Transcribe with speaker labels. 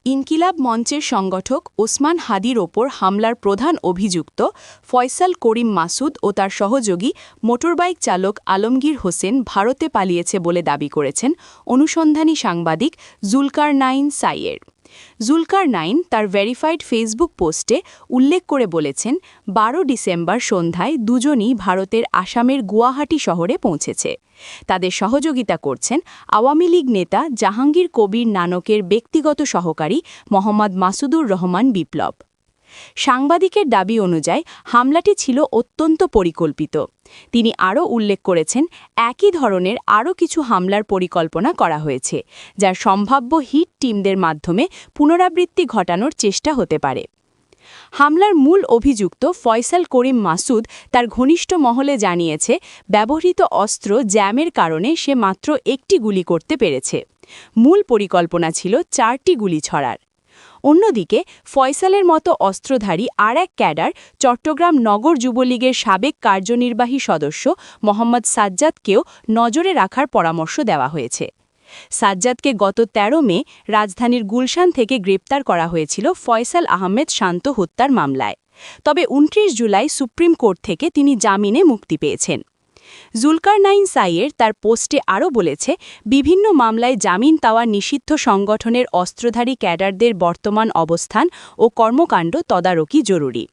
Speaker 1: ইনকিলাব মঞ্চের সংগঠক ওসমান হাদির ওপর হামলার প্রধান অভিযুক্ত ফয়সাল করিম মাসুদ ও তার সহযোগী মোটরবাইক চালক আলমগীর হোসেন ভারতে পালিয়েছে বলে দাবি করেছেন অনুসন্ধানী সাংবাদিক জুলকারনাইন সাইয়ের। জুলকারনাইন তার ভেরিফাইড ফেসবুক পোস্টে উল্লেখ করে বলেছেন, ১২ ডিসেম্বর সন্ধ্যায় দুজনই ভারতের আসামের গুয়াহাটি শহরে পৌঁছেছে। তাদের সহযোগিতা করছেন আওয়ামী লীগ নেতা জাহাঙ্গীর কবির নানকের ব্যক্তিগত সহকারী মোহাম্মদ মাসুদুর রহমান বিপ্লব। সাংবাদিকের দাবি অনুযায়ী হামলাটি ছিল অত্যন্ত পরিকল্পিত। তিনি আরও উল্লেখ করেছেন, একই ধরনের আরও কিছু হামলার পরিকল্পনা করা হয়েছে, যার সম্ভাব্য হিট টিমদের মাধ্যমে পুনরাবৃত্তি ঘটানোর চেষ্টা হতে পারে। হামলার মূল অভিযুক্ত ফয়সাল করিম মাসুদ তার ঘনিষ্ঠ মহলে জানিয়েছে, ব্যবহৃত অস্ত্র জ্যামের কারণে সে মাত্র একটি গুলি করতে পেরেছে। মূল পরিকল্পনা ছিল 4টি গুলি ছড়ার। অন্যদিকে ফয়সালের মতো অস্ত্রধারী আর এক ক্যাডার চট্টগ্রাম নগর যুবলীগের সাবেক কার্যনির্বাহী সদস্য মোহাম্মদ সাজ্জাদকেও নজরে রাখার পরামর্শ দেওয়া হয়েছে। সাজ্জাদকে গত ১৩ মে রাজধানীর গুলশান থেকে গ্রেপ্তার করা হয়েছিল ফয়সাল আহমেদ শান্ত হত্যার মামলায়। তবে ২৯ জুলাই সুপ্রিম কোর্ট থেকে তিনি জামিনে মুক্তি পেয়েছেন। জুলকারনাইন সাইয়ের তার পোস্টে আরও বলেছে, বিভিন্ন মামলায় জামিন পাওয়া নিষিদ্ধ সংগঠনের অস্ত্রধারী ক্যাডারদের বর্তমান অবস্থান ও কর্মকাণ্ড তদারকি জরুরি।